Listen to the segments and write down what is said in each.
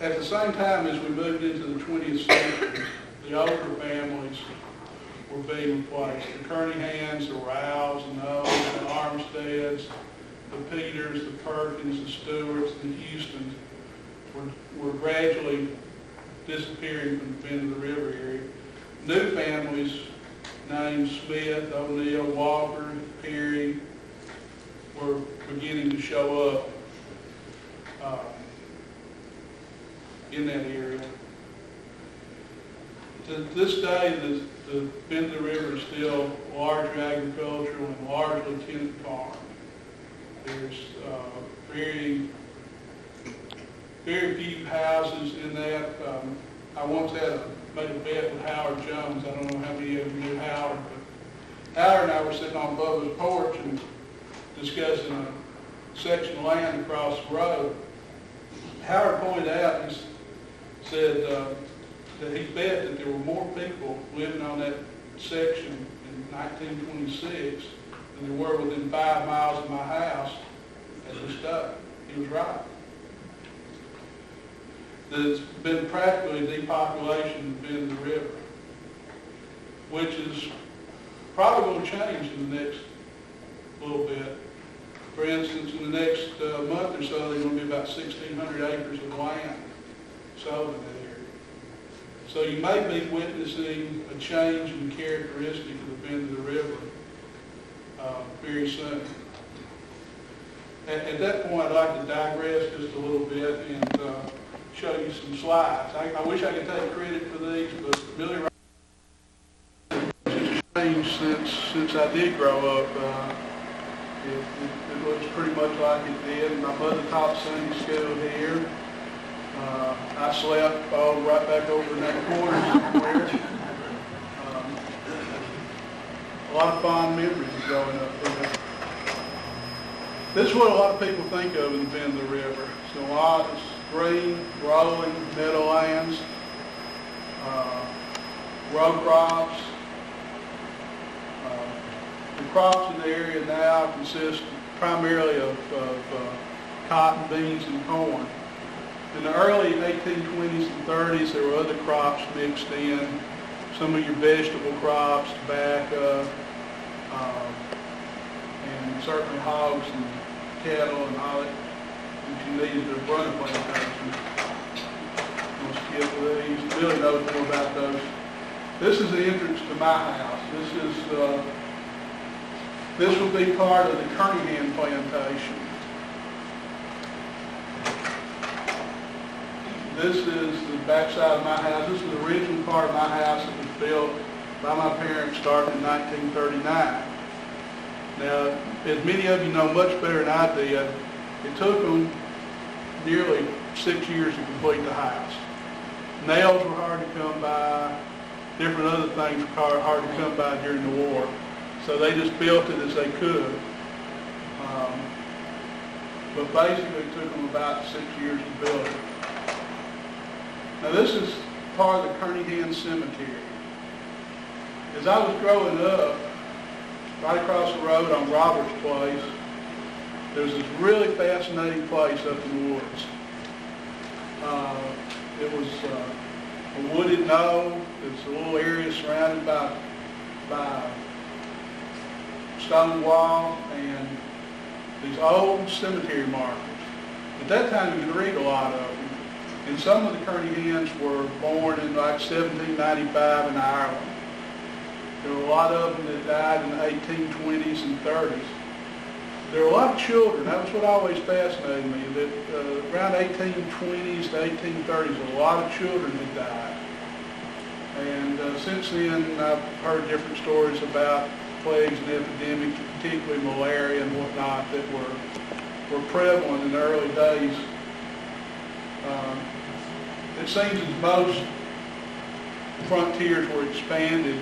At the same time as we moved into the 20th century, the older families were being replaced. The Kernihans, the Rows, the Knowles, the Armsteads, the Peters, the Perkins, the Stewarts, the Houstons were gradually disappearing from the Bend of the River area. New families named Smith, O'Neill, Walker, Perry were beginning to show up in that area. To this day, the Bend of the River is still largely agricultural and largely tenant farm. There's very few houses in that. I once made a bet with Howard Jones. I don't know how many of you knew Howard, but Howard and I were sitting on Bubba's porch and discussing a section of land across the road. Howard pointed out, he said that he bet that there were more people living on that section in 1926 than there were within 5 miles of my house at this day. He was right. There's been practically depopulation of the Bend of the River, which is probably going to change in the next little bit. For instance, in the next month or so, there's going to be about 1,600 acres of land sold in that area. So you may be witnessing a change in the characteristic of the Bend of the River very soon. At that point, I'd like to digress just a little bit and show you some slides. I wish I could take credit for these, but Billy has changed since I did grow up. It looks pretty much like it did. My mother taught Sunday school here. I slept right back over in that corner somewhere. A lot of fond memories of growing up there. This is what a lot of people think of in the Bend of the River. It's a lot of green, rolling meadowlands, row crops. The crops in the area now consist primarily of cotton, beans, and corn. In the early 1820s and 30s, there were other crops mixed in. Some of your vegetable crops, tobacco, and certainly hogs and cattle and all that you needed to run a plantation. We'll skip these. Billy knows more about those. This is the entrance to my house. This will be part of the Kernihan plantation. This is the backside of my house. This is the original part of my house that was built by my parents starting in 1939. Now, as many of you know much better than I did, it took them nearly 6 years to complete the house. Nails were hard to come by. Different other things were hard to come by during the war. So they just built it as they could. But basically it took them about 6 years to build it. Now this is part of the Kernihan Cemetery. As I was growing up, right across the road on Roberts Place, there's this really fascinating place up in the woods. It was a wooded knoll. It's a little area surrounded by stone wall and these old cemetery markers. At that time you could read a lot of them. And some of the Kernihans were born in like 1795 in Ireland. There were a lot of them that died in the 1820s and 30s. There were a lot of children. That was what always fascinated me, that around 1820s to 1830s, a lot of children had died. And since then, I've heard different stories about plagues and epidemics, particularly malaria and whatnot, that were prevalent in the early days. It seems as most frontiers were expanded,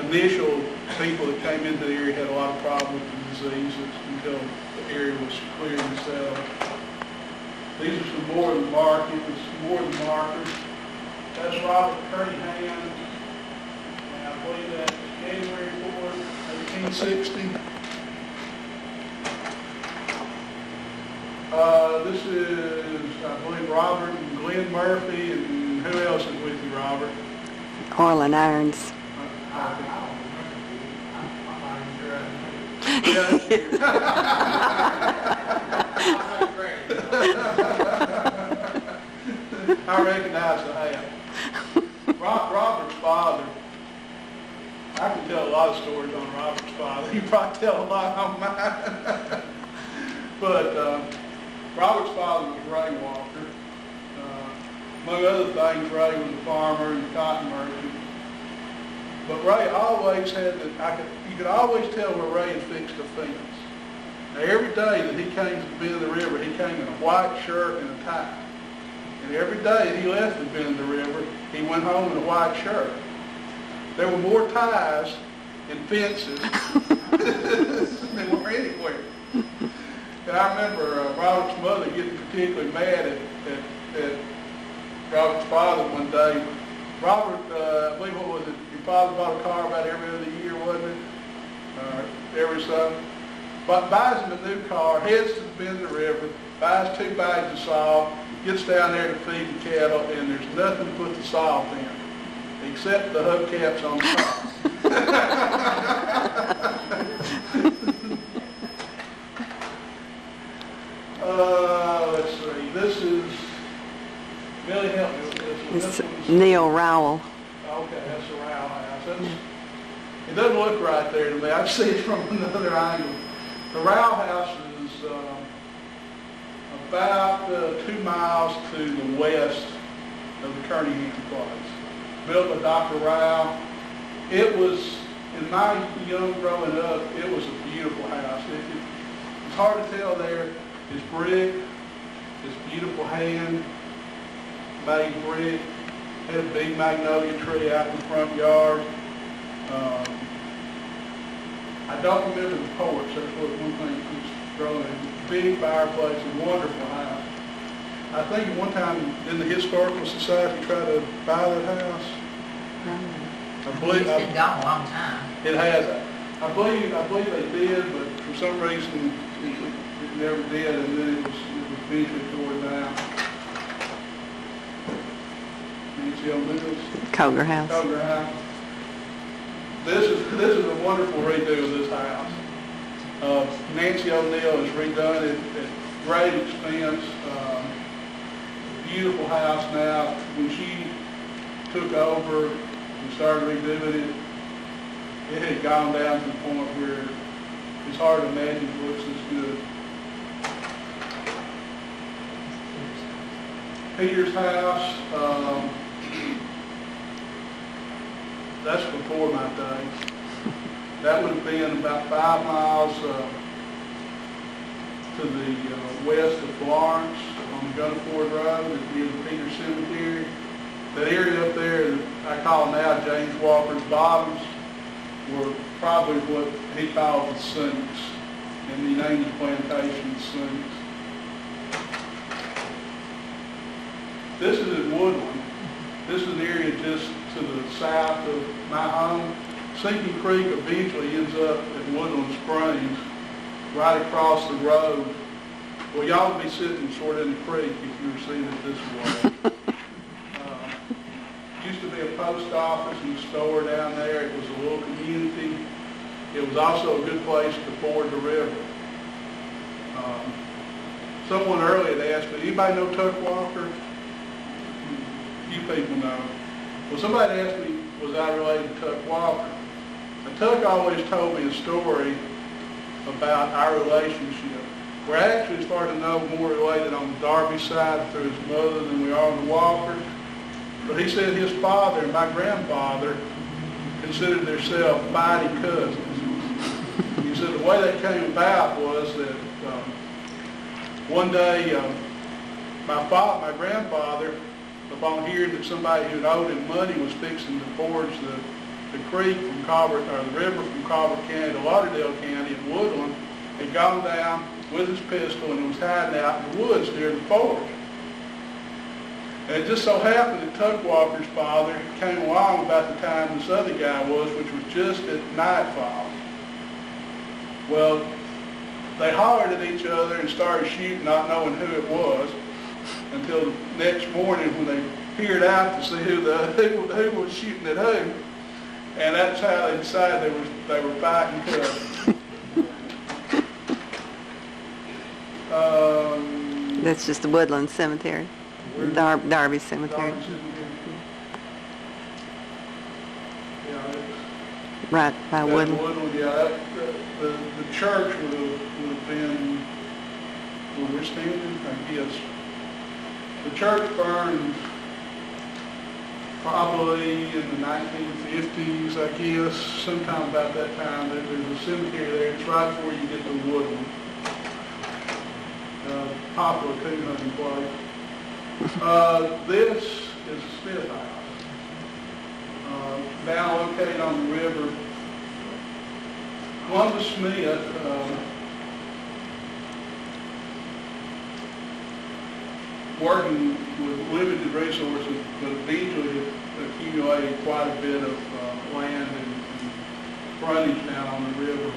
initial people that came into the area had a lot of problems with diseases until the area was cleared and settled. These are some more of the markers. That's Robert Kernihan, and I believe that's January 4th, 1860. This is, I believe, Robert and Lynn Murphy, and who else is with you, Robert? Orland Irons. I recognize the hat. Robert's father, I can tell a lot of stories on Robert's father. You probably tell a lot on mine. But Robert's father was Ray Walker. Among other things, Ray was a farmer and a cotton merchant. But Ray always had you could always tell where Ray had fixed a fence. Now, every day that he came to Bend the River, he came in a white shirt and a tie. And every day that he left the Bend the River, he went home in a white shirt. There were more ties and fences than there were anywhere. And I remember Robert's mother getting particularly mad at Robert's father one day. Robert, I believe, what was it? Your father bought a car about every other year, wasn't it? Every so. But buys him a new car, heads to the Bend the River, buys 2 bags of salt, gets down there to feed the cattle, and there's nothing to put the salt in, except the hubcaps on the car. Let's see. This is Millie, help me with this one. It's Neil Rowell. Okay, that's the Rowell house. It doesn't look right there to me. I see it from another angle. The Rowell house is about 2 miles to the west of the Kerningham place. Built by Dr. Rowell. It was, in my young growing up, it was a beautiful house. It's hard to tell there. It's brick. It's beautiful hand-made brick. Had a big magnolia tree out in the front yard. I don't remember the porch. That's what one thing was growing. Big fireplace, a wonderful house. I think at one time in the Historical Society tried to buy that house. I believe It's been gone a long time. it has. I believe they did, but for some reason it never did, and then it was eventually torn down. Nancy O'Neill's Coger House. Coger House. This is a wonderful redo of this house. Nancy O'Neill has redone it at great expense. Beautiful house now. When she took over and started redoing it, it had gone down to the point where it's hard to imagine it looks as good. Peter's house, that's before my day. That would have been about 5 miles to the west of Florence on the Gunnford Road near the Peter Cemetery. That area up there that I call now James Walker's Bottoms were probably what he called the Sinks, and he named the plantation the Sinks. This is in Woodland. This is an area just to the south of my home. Sinking Creek eventually ends up at Woodland Springs, right across the road. Well, y'all would be sitting sort of in the creek if you were seeing it this way. Used to be a post office and store down there. It was a little community. It was also a good place to ford the river. Someone earlier had asked me, anybody know Tuck Walker? You people know. Well, somebody asked me, was I related to Tuck Walker? And Tuck always told me a story about our relationship. We're actually, as far as I know, more related on the Darby side through his mother than we are on the Walkers. But he said his father and my grandfather considered themselves fighting cousins. He said the way that came about was that one day my grandfather, upon hearing that somebody who owed him money was fixing to forge the creek from Colbert, or the river from Colbert County to Lauderdale County in Woodland, had gone down with his pistol and was hiding out in the woods near the forge. And it just so happened that Tuck Walker's father came along about the time this other guy was, which was just at nightfall. Well, they hollered at each other and started shooting, not knowing who it was. until the next morning when they peered out to see who was shooting at who. And that's how they decided they were fighting cubs. That's just the Woodland Cemetery, Darby Cemetery. Yeah, Right by that Woodland. Woodland, yeah, the church would have been where we're standing, I guess. The church burned probably in the 1950s, I guess, sometime about that time. There's a cemetery there, it's right before you get to Woodland. Popular coon hunting place. This is a Smith house. Now located on the river. Wanda Smith, working with limited resources, but eventually accumulated quite a bit of land and frontage down on the river.